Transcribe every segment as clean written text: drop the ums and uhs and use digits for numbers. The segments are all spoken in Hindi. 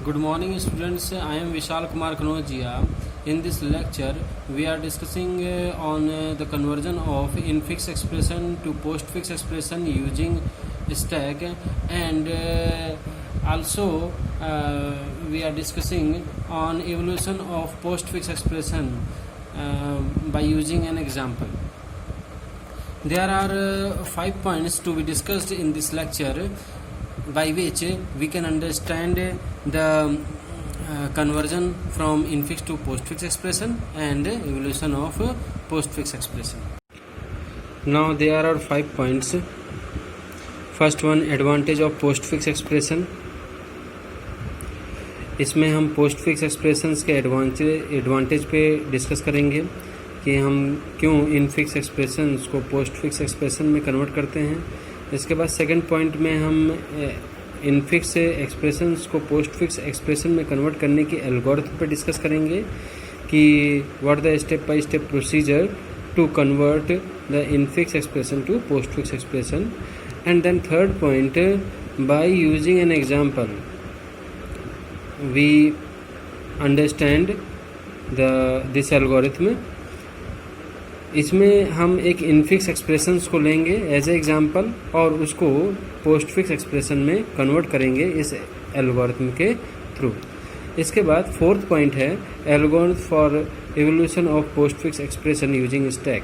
Good morning, students. I am Vishal Kumar Kanojia. In this lecture, we are discussing on the conversion of infix expression to postfix expression using stack, and also we are discussing on evolution of postfix expression by using an example. There are 5 points to be discussed in this lecture, by which we can understand the conversion from infix to postfix expression and evolution of postfix expression. Now there are 5 points. First one, advantage of postfix expression. इसमें हम पोस्टफिक्स एक्सप्रेशंस के एडवांटेज पे डिस्कस करेंगे कि हम क्यों इनफिक्स एक्सप्रेशंस को पोस्टफिक्स एक्सप्रेशन में कन्वर्ट करते हैं. इसके बाद सेकंड पॉइंट में हम इनफिक्स एक्सप्रेशंस को पोस्टफिक्स एक्सप्रेशन में कन्वर्ट करने की एल्गोरिथम पर डिस्कस करेंगे कि what the step by step procedure to convert the infix expression to postfix expression. And then third point, by using an example we understand this algorithm. इसमें हम एक इनफिक्स एक्सप्रेशंस को लेंगे एज ए एग्जांपल और उसको पोस्टफिक्स एक्सप्रेशन में कन्वर्ट करेंगे इस एल्गोरिथम के थ्रू. इसके बाद फोर्थ पॉइंट है algorithm for evolution of postfix expression using stack.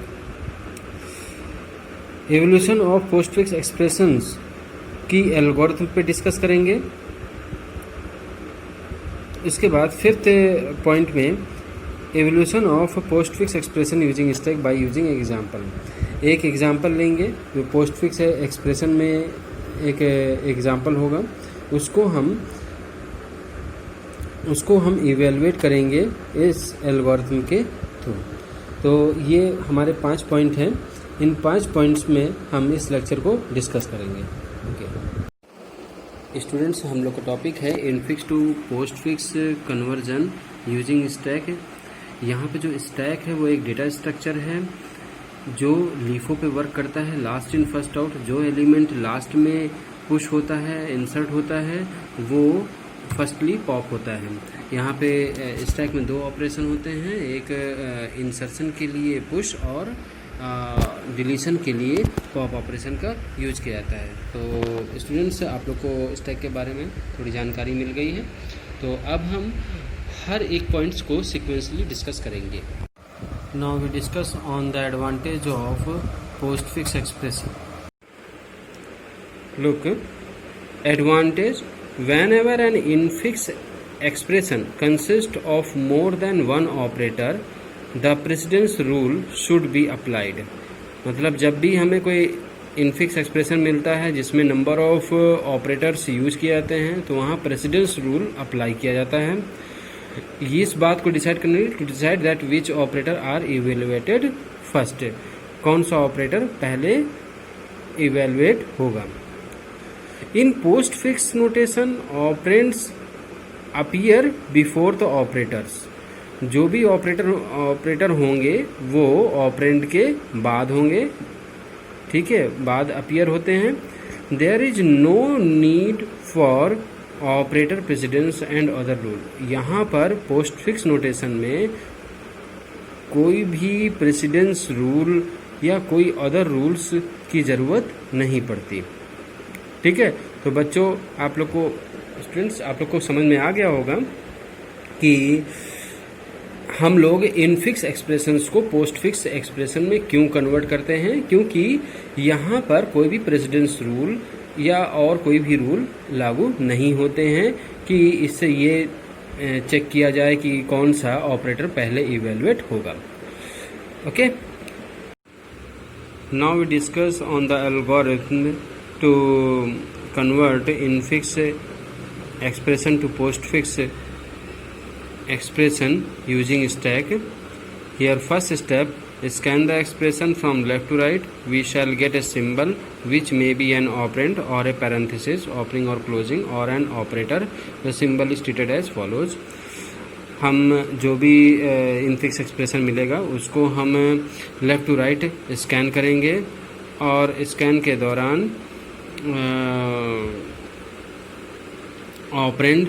Evolution of postfix expressions की एल्गोरिथम पे डिस्कस करेंगे. इसके बाद फिफ्थ पॉइंट में evolution of postfix expression using stack by using example. एक एग्जांपल लेंगे जो पोस्टफिक्स एक्सप्रेशन में एक एग्जांपल होगा, उसको हम इवेलुएट करेंगे इस एल्गोरिथम के थ्रू. तो ये हमारे 5 पॉइंट हैं. इन 5 पॉइंट्स में हम इस लेक्चर को डिस्कस करेंगे. ओके स्टूडेंट्स, हम लोग का टॉपिक है infix to postfix conversion using stack. यहाँ पे जो स्टैक है वो एक डेटा स्ट्रक्चर है जो लीफो पे वर्क करता है. लास्ट इन फर्स्ट आउट, जो एलिमेंट लास्ट में पुश होता है, इंसर्ट होता है, वो फर्स्टली पॉप होता है. यहाँ पे स्टैक में 2 ऑपरेशन होते हैं, एक इंसर्शन के लिए पुश और डिलीशन के लिए पॉप ऑपरेशन का यूज किया जाता है. तो स्टूडेंट्स, आप लोग को स्टैक के बारे में थोड़ी जानकारी मिल गई है. तो अब हम हर एक पॉइंट्स को सिक्वेंसली डिस्कस करेंगे. Now we discuss on the advantage of postfix expression. Look, advantage, whenever an infix expression consists of more than one operator, the precedence rule should be applied. मतलब जब भी हमें कोई इनफिक्स एक्सप्रेशन मिलता है जिसमें नंबर ऑफ ऑपरेटर्स यूज किए जाते हैं तो वहाँ प्रेसिडेंस रूल अप्लाई किया जाता है. इस बात को डिसाइड करने to decide that which operator are evaluated first. कौन सा ऑपरेटर पहले इवेलुएट होगा. In postfix notation operands appear before the operators. जो भी ऑपरेटर होंगे वो ऑपरेंड के बाद होंगे. ठीक है, बाद अपीयर होते हैं. There is no need for operator precedence and other rule. यहाँ पर पोस्टफिक्स नोटेशन में कोई भी प्रेसिडेंस रूल या कोई अदर रूल्स की ज़रूरत नहीं पड़ती. ठीक है, तो बच्चों, आप लोग को स्टूडेंट्स, आप लोग को समझ में आ गया होगा कि हम लोग इनफिक्स एक्सप्रेशंस को पोस्टफिक्स एक्सप्रेशन में क्यों कन्वर्ट करते हैं. क्योंकि यहाँ पर कोई भी प्रेसिडेंस रूल या और कोई भी रूल लागू नहीं होते हैं कि इससे ये चेक किया जाए कि कौन सा ऑपरेटर पहले इवेलुएट होगा. Okay, now we discuss on the algorithm to convert infix expression to postfix expression using stack. Here first step, scan the expression from left to right. We shall get a symbol which may be an operand or a parenthesis, opening or closing, or an operator. The symbol is treated as follows. हम जो भी इनफिक्स एक्सप्रेशन मिलेगा उसको हम लेफ़्ट टू राइट स्कैन करेंगे और स्कैन के दौरान ऑपरेंड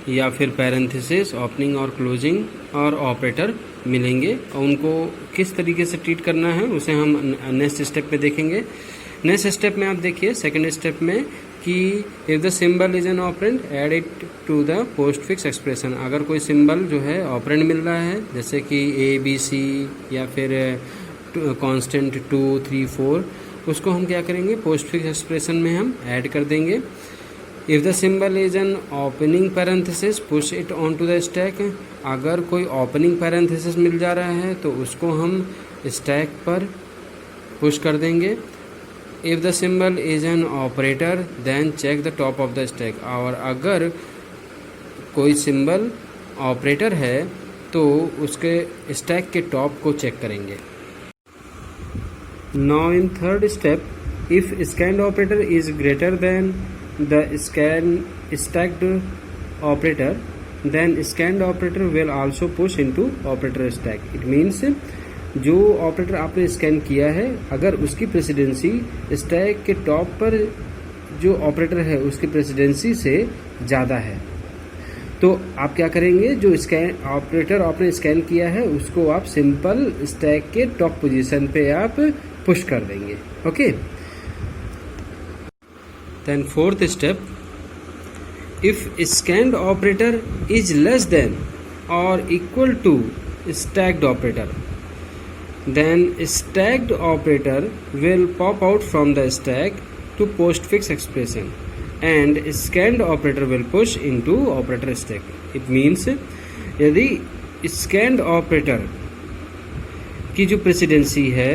या फिर पैरेंथेसिस, ओपनिंग और क्लोजिंग और ऑपरेटर मिलेंगे, और उनको किस तरीके से ट्रीट करना है उसे हम नेक्स्ट स्टेप में देखेंगे। नेक्स्ट स्टेप में आप देखिए सेकंड स्टेप में कि if the symbol is an operand add it to the postfix expression. अगर कोई सिंबल जो है ऑपरेंड मिल रहा है जैसे कि ABC या फिर कांस्टेंट 2, 3, 4, उसको हम क्या करेंगे पोस्ट फिक्स एक्सप्रेशन में हम ऐड कर देंगे। If the symbol is an opening parenthesis push it on to the stack. अगर कोई ओपनिंग पैरेंथेसिस मिल जा रहा है तो उसको हम स्टैक पर पुश कर देंगे। If the symbol is an operator then check the top of the stack. और अगर कोई सिंबल ऑपरेटर है तो उसके स्टैक के टॉप को चेक करेंगे। Now in third step, if scanned operator is greater than the stacked operator then scanned operator will also push into operator stack. It means जो ऑपरेटर आपने स्कैन किया है अगर उसकी प्रेसिडेंसी स्टैक के टॉप पर जो ऑपरेटर है उसकी प्रेसिडेंसी से ज़्यादा है तो आप क्या करेंगे, जो स्कैन ऑपरेटर आपने स्कैन किया है उसको आप सिंपल स्टैक के टॉप पोजीशन पे आप पुश कर देंगे। Okay, then fourth step, if scanned operator is less than और equal to stacked operator then stacked operator will pop out from the stack to postfix expression and scanned operator will push into operator stack. It means यदि scanned operator की जो प्रेसिडेंसी है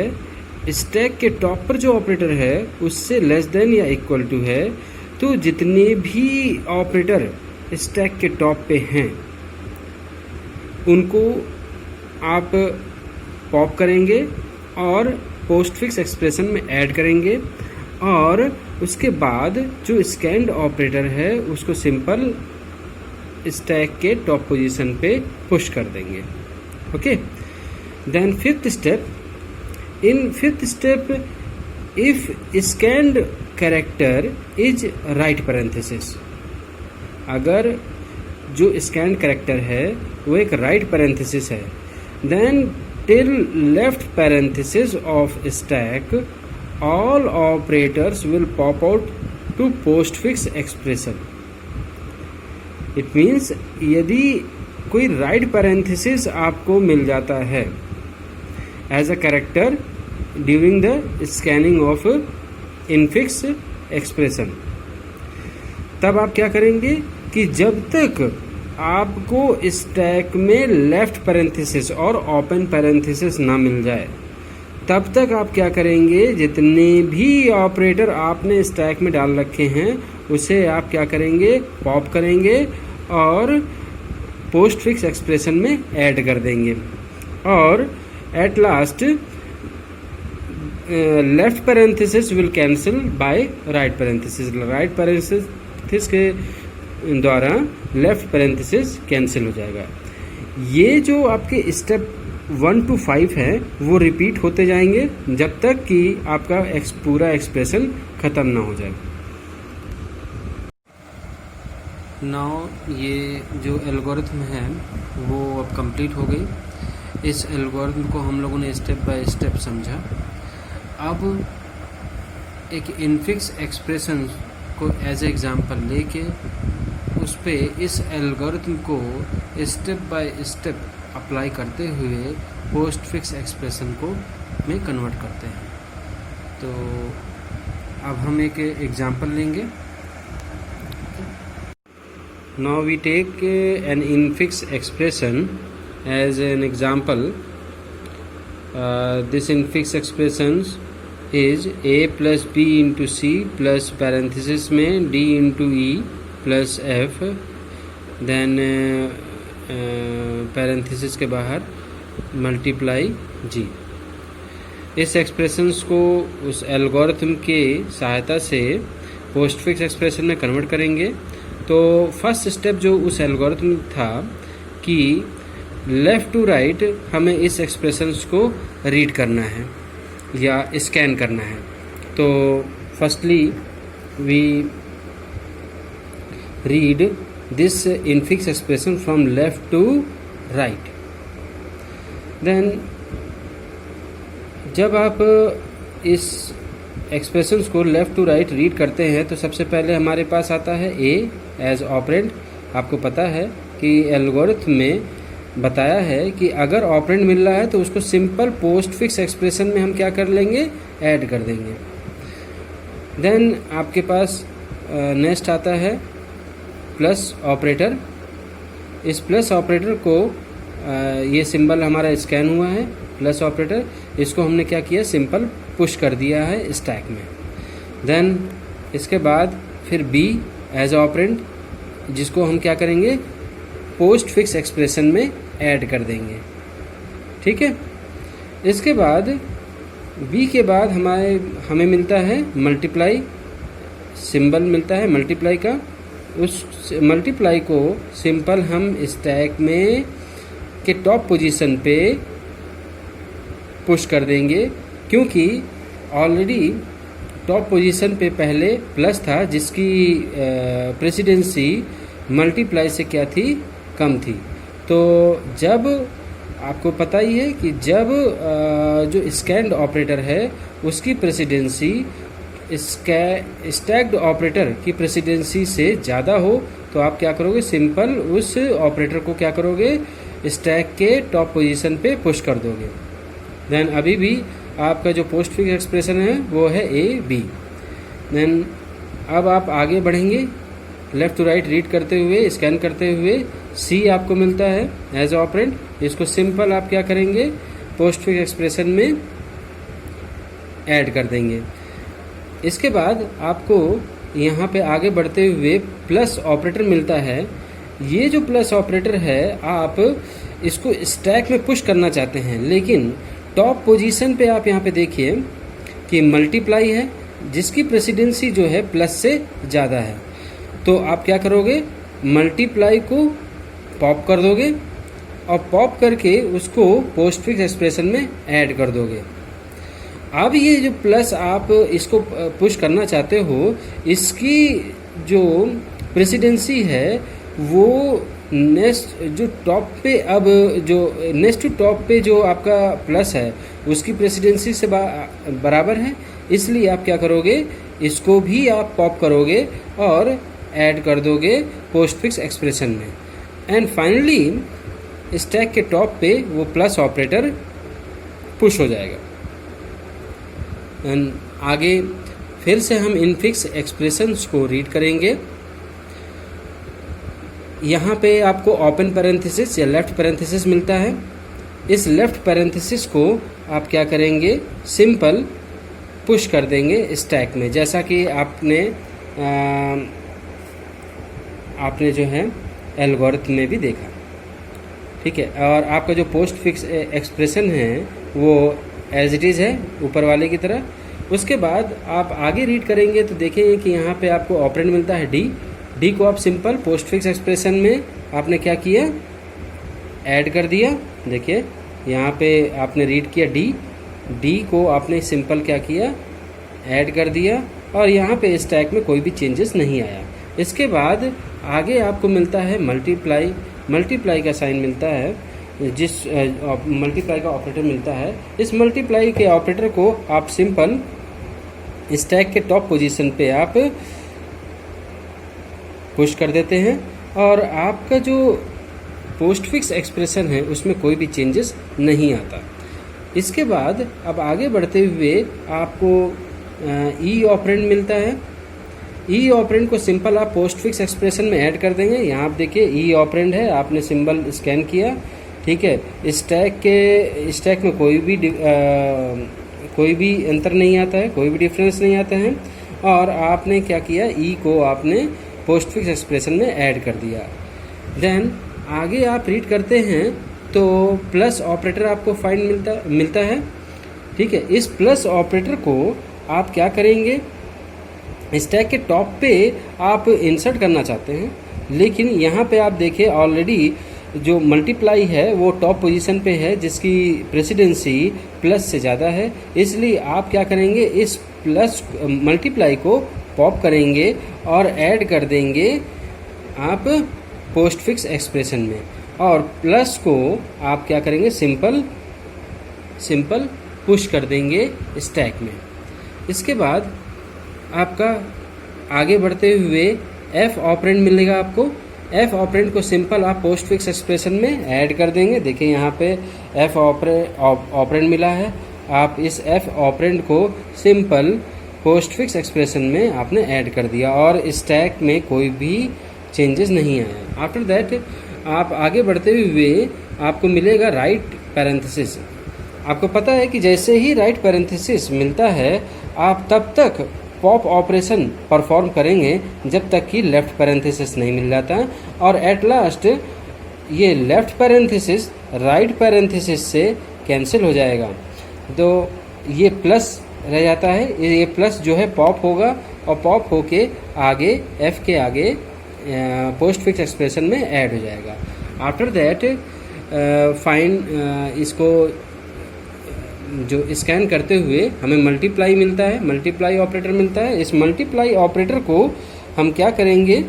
स्टैक के टॉप पर जो ऑपरेटर है उससे लेस देन या इक्वल टू है तो जितने भी ऑपरेटर स्टैक के टॉप पे हैं उनको आप पॉप करेंगे और पोस्ट फिक्स एक्सप्रेशन में ऐड करेंगे और उसके बाद जो स्कैन्ड ऑपरेटर है उसको सिंपल स्टैक के टॉप पोजीशन पे पुश कर देंगे। Okay, then fifth step, in fifth step if scanned character is right parenthesis. अगर जो स्कैन्ड कैरेक्टर है वो एक राइट पैरेंथेसिस है then till left parenthesis of stack all operators will pop out to postfix expression. It means यदि कोई right parenthesis आपको मिल जाता है as a character during the scanning of infix expression, तब आप क्या करेंगे कि जब तक आपको स्टैक में लेफ्ट पैरेंथेसिस और ओपन पैरेंथेसिस ना मिल जाए तब तक आप क्या करेंगे, जितने भी ऑपरेटर आपने स्टैक में डाल रखे हैं उसे आप क्या करेंगे पॉप करेंगे और पोस्ट फिक्स एक्सप्रेशन में ऐड कर देंगे। और at last left parenthesis will cancel bye right parenthesis. Right parenthesis के द्वारा लेफ्ट पैरेंथेसिस कैंसिल हो जाएगा। ये जो आपके स्टेप 1 to 5 है वो रिपीट होते जाएंगे जब तक कि आपका पूरा एक्सप्रेशन ख़त्म ना हो जाए। नाउ ये जो एल्गोरिथम है वो अब कंप्लीट हो गई। इस एल्गोरिथम को हम लोगों ने स्टेप बाय स्टेप समझा। अब एक इनफिक्स एक्सप्रेशन को एज एग्जांपल लेके उस पे इस एल्गोरिथम को स्टेप बाय स्टेप अप्लाई करते हुए पोस्ट फिक्स एक्सप्रेशन को में कन्वर्ट करते हैं। तो अब हम एक एग्जांपल लेंगे। Now we take an infix expression as an example. This infix expressions is a plus B into C plus parenthesis में d into E plus F then parenthesis के बाहर मल्टीप्लाई जी। इस एक्सप्रेशंस को उस एल्गोरिथम के सहायता से पोस्टफिक्स एक्सप्रेशन में कन्वर्ट करेंगे। तो फर्स्ट स्टेप जो उस एल्गोरिथम था कि लेफ़्ट टू राइट हमें इस एक्सप्रेशंस को रीड करना है या स्कैन करना है। तो firstly we read this infix expression from left to right. Then जब आप इस एक्सप्रेशंस को लेफ़्ट टू राइट रीड करते हैं तो सबसे पहले हमारे पास आता है ए एज ऑपरेंड। आपको पता है कि एल्गोरिथम में बताया है कि अगर ऑपरेंड मिल रहा है तो उसको सिंपल पोस्ट फिक्स एक्सप्रेशन में हम क्या कर लेंगे, ऐड कर देंगे। देन आपके पास नेक्स्ट आता है प्लस ऑपरेटर। इस प्लस ऑपरेटर को ये सिंबल हमारा स्कैन हुआ है प्लस ऑपरेटर, इसको हमने क्या किया, सिंपल पुश कर दिया है स्टैक में। देन इसके बाद फिर बी एज ऑपरेंड, जिसको हम क्या करेंगे, पोस्ट फिक्स एक्सप्रेशन में ऐड कर देंगे। ठीक है, इसके बाद बी के बाद हमें मिलता है मल्टीप्लाई, सिंबल मिलता है मल्टीप्लाई का। उस मल्टीप्लाई को सिंपल हम स्टैक में के टॉप पोजीशन पे पुश कर देंगे, क्योंकि ऑलरेडी टॉप पोजीशन पे पहले प्लस था जिसकी प्रेसिडेंसी मल्टीप्लाई से क्या थी, कम थी। तो जब आपको पता ही है कि जब जो स्कैन्ड ऑपरेटर है उसकी प्रेसिडेंसी स्टैक्ड ऑपरेटर की प्रेसिडेंसी से ज़्यादा हो तो आप क्या करोगे, सिंपल उस ऑपरेटर को क्या करोगे, स्टैक के टॉप पोजीशन पे पुश कर दोगे। देन अभी भी आपका जो पोस्ट फिक्स एक्सप्रेशन है वो है ए बी। देन अब आप आगे बढ़ेंगे लेफ़्ट टू राइट रीड करते हुए, स्कैन करते हुए सी आपको मिलता है एज ऑपरेंड। इसको सिंपल आप क्या करेंगे, पोस्ट फिक्स एक्सप्रेशन में ऐड कर देंगे। इसके बाद आपको यहाँ पे आगे बढ़ते हुए प्लस ऑपरेटर मिलता है। ये जो प्लस ऑपरेटर है आप इसको स्टैक में पुश करना चाहते हैं, लेकिन टॉप पोजीशन पे आप यहाँ पे देखिए कि मल्टीप्लाई है जिसकी प्रेसिडेंसी जो है प्लस से ज़्यादा है। तो आप क्या करोगे, मल्टीप्लाई को पॉप कर दोगे और पॉप करके उसको पोस्ट फिक्स एक्सप्रेशन में ऐड कर दोगे। अब ये जो प्लस आप इसको पुश करना चाहते हो, इसकी जो प्रेसिडेंसी है वो नेक्स्ट जो टॉप पे, अब जो नेक्स्ट टू टॉप पे जो आपका प्लस है उसकी प्रेसिडेंसी से बराबर है, इसलिए आप क्या करोगे, इसको भी आप पॉप करोगे और ऐड कर दोगे पोस्ट फिक्स एक्सप्रेशन में। एंड फाइनली स्टैक के टॉप पे वो प्लस ऑपरेटर पुश हो जाएगा। एंड आगे फिर से हम इनफिक्स एक्सप्रेशंस को रीड करेंगे। यहाँ पे आपको ओपन पैरेंथेसिस या लेफ्ट पैरेंथेसिस मिलता है। इस लेफ्ट पैरेंथेसिस को आप क्या करेंगे, सिंपल पुश कर देंगे स्टैक में, जैसा कि आपने जो है एल्गोरिथम में भी देखा। ठीक है, और आपका जो पोस्ट फिक्स एक्सप्रेशन है वो एज इट इज़ है ऊपर वाले की तरह। उसके बाद आप आगे रीड करेंगे तो देखेंगे कि यहाँ पे आपको ऑपरेंड मिलता है डी को आप सिंपल पोस्ट फिक्स एक्सप्रेशन में आपने क्या किया, ऐड कर दिया। देखिए यहाँ पे आपने रीड किया डी को आपने सिंपल क्या किया, ऐड कर दिया, और यहाँ पे स्टैक में कोई भी चेंजेस नहीं आया। इसके बाद आगे आपको मिलता है मल्टीप्लाई का साइन मिलता है, जिस मल्टीप्लाई का ऑपरेटर मिलता है। इस मल्टीप्लाई के ऑपरेटर को आप सिंपल स्टैक के टॉप पोजीशन पे आप पुश कर देते हैं और आपका जो पोस्ट फिक्स एक्सप्रेशन है उसमें कोई भी चेंजेस नहीं आता। इसके बाद अब आगे बढ़ते हुए आपको ई ऑपरेंड मिलता है। ई ऑपरेंड को सिंपल आप पोस्ट फिक्स एक्सप्रेशन में ऐड कर देंगे। यहाँ आप देखिए ई ऑपरेंड है, आपने सिंबल स्कैन किया। ठीक है, स्टैक में कोई भी अंतर नहीं आता है, कोई भी डिफरेंस नहीं आता है, और आपने क्या किया, ई को आपने पोस्ट फिक्स एक्सप्रेशन में ऐड कर दिया। देन आगे आप रीड करते हैं तो प्लस ऑपरेटर आपको फाइंड मिलता है। ठीक है, इस प्लस ऑपरेटर को आप क्या करेंगे, स्टैक के टॉप पे आप इंसर्ट करना चाहते हैं, लेकिन यहाँ पे आप देखिए ऑलरेडी जो मल्टीप्लाई है वो टॉप पोजीशन पे है जिसकी प्रेसिडेंसी प्लस से ज़्यादा है। इसलिए आप क्या करेंगे, इस प्लस मल्टीप्लाई को पॉप करेंगे और ऐड कर देंगे आप पोस्ट फिक्स एक्सप्रेशन में, और प्लस को आप क्या करेंगे, सिंपल पुश कर देंगे स्टैक में। इसके बाद आपका आगे बढ़ते हुए एफ ऑपरेंड मिलेगा आपको। एफ ऑपरेंड को सिंपल आप पोस्ट फिक्स एक्सप्रेशन में ऐड कर देंगे। देखिए यहाँ पे एफ ऑपरेंड मिला है, आप इस एफ ऑपरेंड को सिंपल पोस्ट फिक्स एक्सप्रेशन में आपने ऐड कर दिया और स्टैक में कोई भी चेंजेस नहीं आया। आफ्टर दैट आप आगे बढ़ते हुए आपको मिलेगा राइट पैरेंथेसिस। आपको पता है कि जैसे ही राइट पैरेंथेसिस मिलता है आप तब तक पॉप ऑपरेशन परफॉर्म करेंगे जब तक कि लेफ्ट पैरेंथेसिस नहीं मिल जाता, और एट लास्ट ये लेफ्ट पैरेंथेसिस राइट पैरेंथेसिस से कैंसिल हो जाएगा, तो ये प्लस रह जाता है। ये प्लस जो है पॉप होगा और पॉप होके आगे एफ के आगे पोस्ट फिक्स एक्सप्रेशन में ऐड हो जाएगा। आफ्टर दैट इसको जो स्कैन करते हुए हमें मल्टीप्लाई मिलता है, मल्टीप्लाई ऑपरेटर मिलता है। इस मल्टीप्लाई ऑपरेटर को हम क्या करेंगे,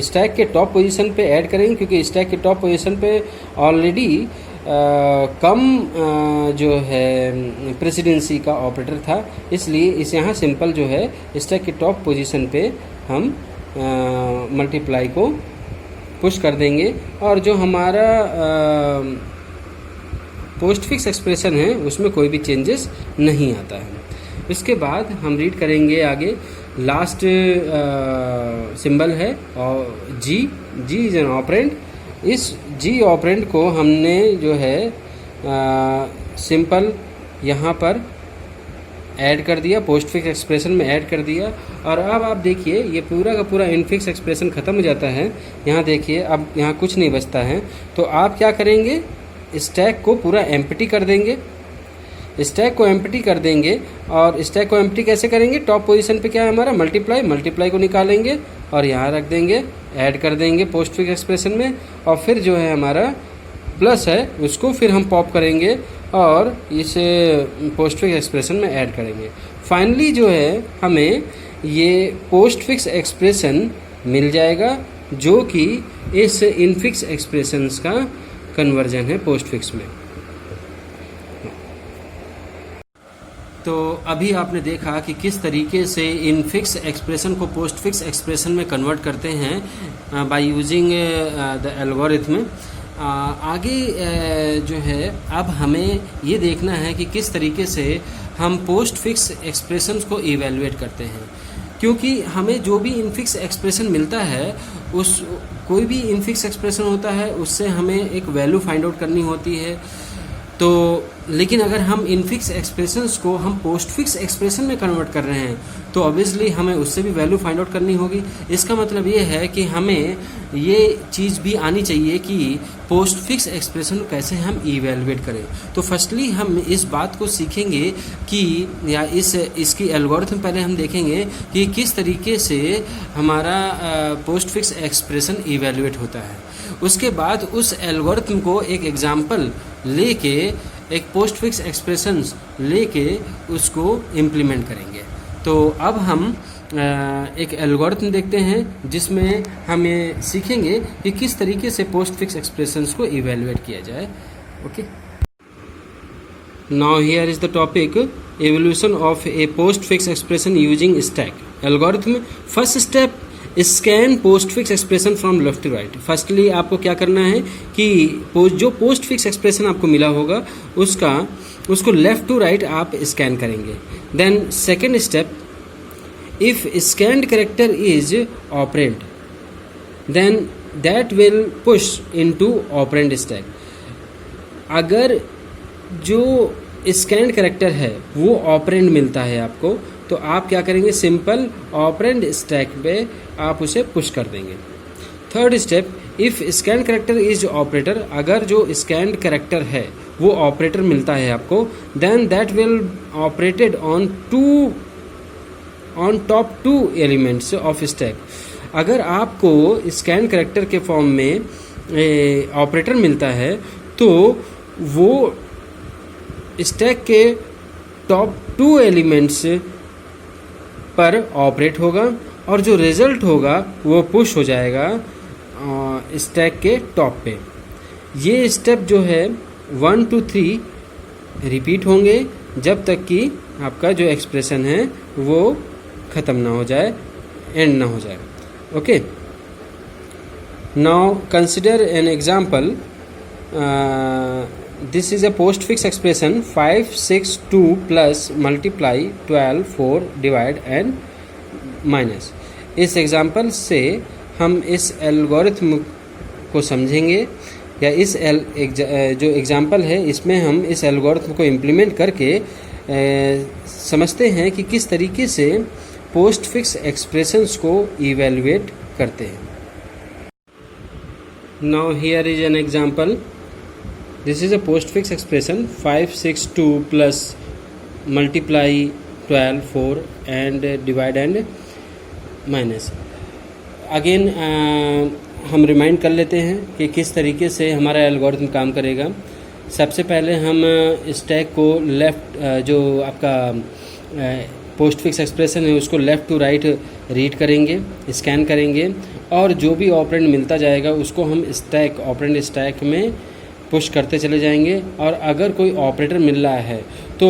स्टैक के टॉप पोजीशन पे ऐड करेंगे, क्योंकि स्टैक के टॉप पोजीशन पे ऑलरेडी कम जो है प्रेसिडेंसी का ऑपरेटर था, इसलिए इस यहाँ सिंपल जो है स्टैक के टॉप पोजीशन पे हम मल्टीप्लाई को पुश कर देंगे, और जो हमारा पोस्ट फिक्स एक्सप्रेशन है उसमें कोई भी चेंजेस नहीं आता है। इसके बाद हम रीड करेंगे आगे, लास्ट सिंबल है और जी इज एन ऑपरेंड। इस जी ऑपरेंड को हमने जो है सिंपल यहाँ पर ऐड कर दिया, पोस्ट फिक्स एक्सप्रेशन में ऐड कर दिया, और अब आप देखिए ये पूरा का पूरा इनफिक्स एक्सप्रेशन ख़त्म हो जाता है। यहाँ देखिए अब यहाँ कुछ नहीं बचता है, तो आप क्या करेंगे, स्टैक को पूरा एम्प्टी कर देंगे। स्टैक को एम्प्टी कर देंगे, और स्टैक को एम्प्टी कैसे करेंगे, टॉप पोजीशन पे क्या है हमारा मल्टीप्लाई को निकालेंगे और यहाँ रख देंगे, ऐड कर देंगे पोस्ट फिक्स एक्सप्रेशन में, और फिर जो है हमारा प्लस है उसको फिर हम पॉप करेंगे और इसे पोस्ट फिक्स एक्सप्रेशन में ऐड करेंगे। फाइनली जो है हमें ये पोस्ट फिक्स एक्सप्रेशन मिल जाएगा, जो कि इस इनफिक्स एक्सप्रेशंस का कन्वर्जन है पोस्ट फिक्स में। तो अभी आपने देखा कि किस तरीके से इनफिक्स एक्सप्रेशन को पोस्ट फिक्स एक्सप्रेशन में कन्वर्ट करते हैं बाय यूजिंग द एल्गोरिथम। आगे जो है अब हमें ये देखना है कि किस तरीके से हम पोस्ट फिक्स एक्सप्रेशंस को इवेलुएट करते हैं, क्योंकि हमें जो भी इनफिक्स एक्सप्रेशन मिलता है उस कोई भी इनफिक्स एक्सप्रेशन होता है उससे हमें एक वैल्यू फाइंड आउट करनी होती है। तो लेकिन अगर हम इनफिक्स एक्सप्रेशंस को हम पोस्ट फिक्स एक्सप्रेशन में कन्वर्ट कर रहे हैं तो ऑब्वियसली हमें उससे भी वैल्यू फाइंड आउट करनी होगी। इसका मतलब ये है कि हमें ये चीज़ भी आनी चाहिए कि पोस्ट फिक्स एक्सप्रेशन को कैसे हम इवेलुएट करें। तो फर्स्टली हम इस बात को सीखेंगे कि या इसकी एल्गोरिथम पहले हम देखेंगे कि किस तरीके से हमारा पोस्ट फिक्स एक्सप्रेशन इवेलुएट होता है। उसके बाद उस एल्गोरिथम को एक एग्जाम्पल लेके एक पोस्ट फिक्स एक्सप्रेशंस लेके उसको इम्प्लीमेंट करेंगे। तो अब हम एक एल्गोरिथम देखते हैं जिसमें हमें सीखेंगे कि किस तरीके से पोस्ट फिक्स एक्सप्रेशंस को इवेलुएट किया जाए। Okay, now here is the topic evolution of a postfix expression using stack algorithm. First step, scan postfix expression from left to right. Firstly आपको क्या करना है कि जो पोस्ट फिक्स एक्सप्रेशन आपको मिला होगा उसको लेफ्ट टू राइट आप स्कैन करेंगे। Then second step, if scanned character is operand then that will push into operand stack. अगर जो स्कैन्ड कैरेक्टर है वो ऑपरेंड मिलता है आपको, तो आप क्या करेंगे, सिंपल ऑपरेंड स्टैक पे आप उसे पुश कर देंगे। Third step, if scan character is operator, अगर जो स्कैन्ड कैरेक्टर है वो ऑपरेटर मिलता है आपको, then that will operated on top two elements of stack. अगर आपको स्कैन कैरेक्टर के फॉर्म में ऑपरेटर मिलता है तो वो स्टैक के टॉप टू एलिमेंट्स पर ऑपरेट होगा, और जो रिजल्ट होगा वो पुश हो जाएगा स्टैक के टॉप पे। ये स्टेप जो है 1 to 3 रिपीट होंगे जब तक कि आपका जो एक्सप्रेशन है वो ख़त्म ना हो जाए, एंड ना हो जाए। Okay, now consider an example. This is a post fix expression 5 6 2 plus multiply 12 4 divide and minus. इस एग्जाम्पल से हम इस एल्गोरिथम को समझेंगे, या इस जो एग्जाम्पल है इसमें हम इस एल्गोरिथम को इम्प्लीमेंट करके समझते हैं कि किस तरीके से पोस्ट फिक्स एक्सप्रेशंस को इवेलुएट करते हैं। Now here is an example. This is a post fix expression 5 6 2 plus multiply 12 4 and divide and minus. Again हम रिमाइंड कर लेते हैं कि किस तरीके से हमारा एल्गोरिथम काम करेगा। सबसे पहले हम स्टैक को लेफ़्ट, जो आपका पोस्ट फिक्स एक्सप्रेशन है उसको लेफ़्ट टू राइट रीड करेंगे, स्कैन करेंगे, और जो भी ऑपरेंड मिलता जाएगा उसको हम स्टैक ऑपरेंड स्टैक में पुश करते चले जाएंगे। और अगर कोई ऑपरेटर मिल रहा है तो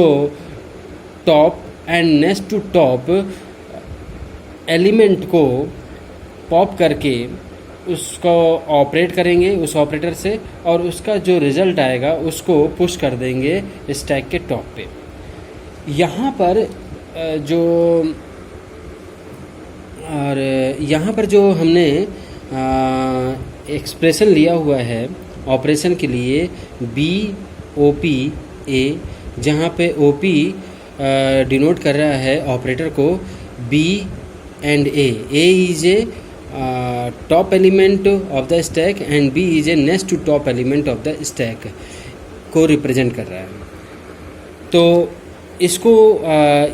top and next to top element को पॉप करके उसको ऑपरेट करेंगे उस ऑपरेटर से, और उसका जो रिज़ल्ट आएगा उसको पुश कर देंगे स्टैक के टॉप पे। यहाँ पर जो हमने एक्सप्रेशन लिया हुआ है ऑपरेशन के लिए BOPA, जहाँ पे OP डिनोट कर रहा है ऑपरेटर को B and A is a top element of the stack and B is a next to top element of the stack को रिप्रेजेंट कर रहा है। तो इसको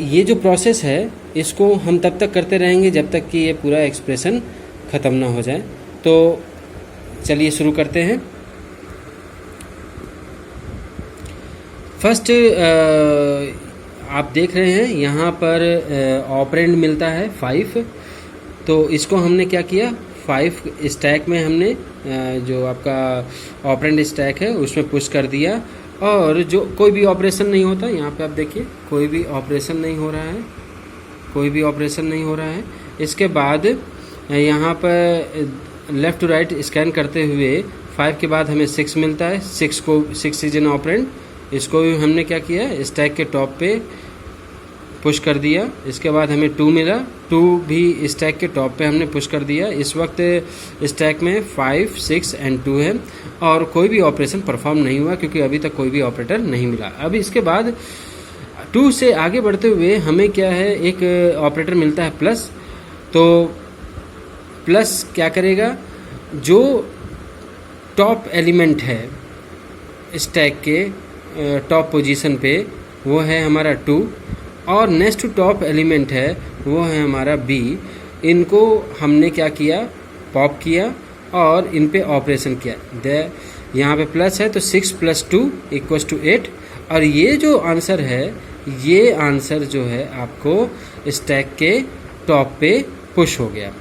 ये जो प्रोसेस है इसको हम तब तक करते रहेंगे जब तक कि ये पूरा एक्सप्रेशन ख़त्म ना हो जाए। तो चलिए शुरू करते हैं। फर्स्ट आप देख रहे हैं यहाँ पर ऑपरेंड मिलता है 5, तो इसको हमने क्या किया, 5 स्टैक में हमने जो आपका ऑपरेंड स्टैक है उसमें पुश कर दिया, और जो कोई भी ऑपरेशन नहीं होता, यहाँ पे आप देखिए कोई भी ऑपरेशन नहीं हो रहा है, कोई भी ऑपरेशन नहीं हो रहा है। इसके बाद यहाँ पर लेफ़्ट टू राइट स्कैन करते हुए 5 के बाद हमें 6 मिलता है। 6 इज एन ऑपरेंड, इसको भी हमने क्या किया, स्टैक के टॉप पे पुश कर दिया। इसके बाद हमें 2 मिला, 2 भी स्टैक के टॉप पे हमने पुश कर दिया। इस वक्त स्टैक में 5 6 एंड 2 है, और कोई भी ऑपरेशन परफॉर्म नहीं हुआ क्योंकि अभी तक कोई भी ऑपरेटर नहीं मिला। अब इसके बाद 2 से आगे बढ़ते हुए हमें क्या है, एक ऑपरेटर मिलता है प्लस। तो प्लस क्या करेगा, जो टॉप एलिमेंट है स्टैक के टॉप पोजीशन पे वो है हमारा 2, और नेक्स्ट टू टॉप एलिमेंट है वो है हमारा B। इनको हमने क्या किया, पॉप किया और इन पे ऑपरेशन किया। यहाँ पे प्लस है तो 6 + 2 = 8, और ये जो आंसर है ये आंसर जो है आपको स्टैक के टॉप पे पुश हो गया।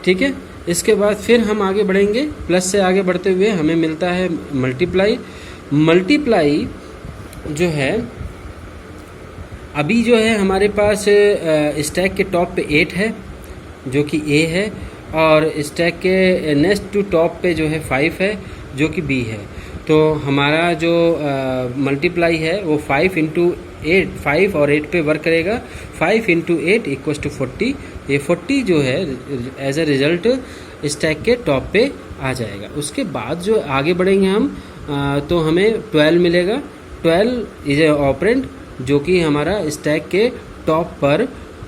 ठीक है, इसके बाद फिर हम आगे बढ़ेंगे। प्लस से आगे बढ़ते हुए हमें मिलता है मल्टीप्लाई जो है अभी जो है हमारे पास स्टैक के टॉप पे 8 है जो कि A है, और स्टैक के नेक्स्ट टू टॉप पे जो है 5 है जो कि B है। तो हमारा जो मल्टीप्लाई है वो 5 × 8, 5 और 8 पे वर्क करेगा। 5 × 8 = 40। ये 40 जो है एज ए रिज़ल्ट स्टैक के टॉप पे आ जाएगा। उसके बाद जो आगे बढ़ेंगे हम तो हमें 12 मिलेगा। 12 इज ए ऑपरेंड जो कि हमारा स्टैक के टॉप पर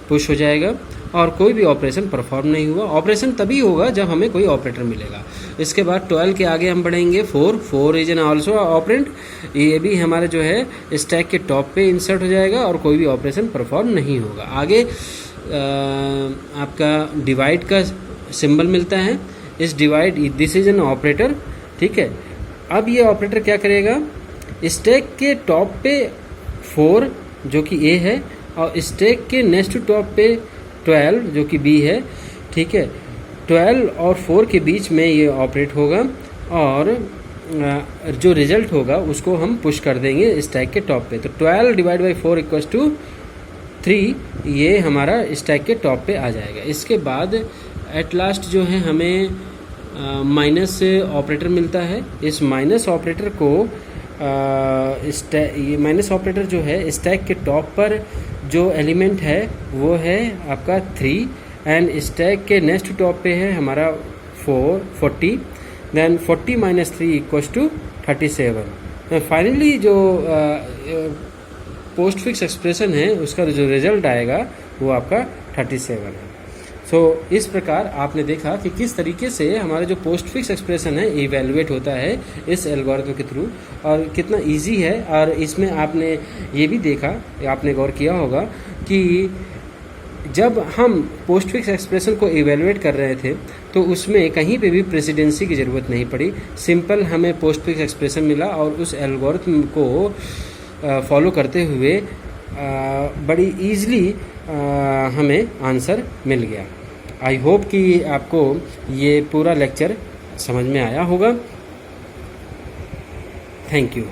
पुश हो जाएगा, और कोई भी ऑपरेशन परफॉर्म नहीं हुआ। ऑपरेशन तभी होगा जब हमें कोई ऑपरेटर मिलेगा। इसके बाद 12 के आगे हम बढ़ेंगे 4 इज एन ऑल्सो ऑपरेंड। ये भी हमारा जो है स्टैक के टॉप पे इंसर्ट हो जाएगा और कोई भी ऑपरेशन परफॉर्म नहीं होगा। आगे आपका डिवाइड का सिंबल मिलता है। इस divide, this is an operator. ठीक है, अब ये ऑपरेटर क्या करेगा, स्टैक के टॉप पे 4 जो कि A है, और स्टैक के नेक्स्ट टू टॉप पे 12 जो कि बी है, ठीक है, 12 और 4 के बीच में ये ऑपरेट होगा और जो रिजल्ट होगा उसको हम पुश कर देंगे स्टैक के टॉप पे। तो 12 डिवाइड बाई 4 इक्वल्स टू 3, ये हमारा स्टैक के टॉप पे आ जाएगा। इसके बाद एट लास्ट जो है हमें माइनस ऑपरेटर मिलता है। इस माइनस ऑपरेटर को ये माइनस ऑपरेटर जो है स्टैक के टॉप पर जो एलिमेंट है वो है आपका 3 एंड स्टैक के नेक्स्ट टॉप पे है हमारा 40, then 40 minus 3 equals to 37। Finally जो पोस्ट फिक्स एक्सप्रेशन है उसका जो रिजल्ट आएगा वो आपका 37 है। सो इस प्रकार आपने देखा कि किस तरीके से हमारा जो पोस्ट फिक्स एक्सप्रेशन है इवेलुएट होता है इस एल्गोरिथम के थ्रू, और कितना इजी है। और इसमें आपने ये भी देखा, आपने गौर किया होगा कि जब हम पोस्ट फिक्स एक्सप्रेशन को इवेलुएट कर रहे थे तो उसमें कहीं पे भी प्रेसिडेंसी की ज़रूरत नहीं पड़ी। सिंपल हमें पोस्ट फिक्स एक्सप्रेशन मिला और उस एल्गोरिथम को फॉलो करते हुए बड़ी ईज़िली हमें आंसर मिल गया। आई होप कि आपको ये पूरा लेक्चर समझ में आया होगा। Thank you.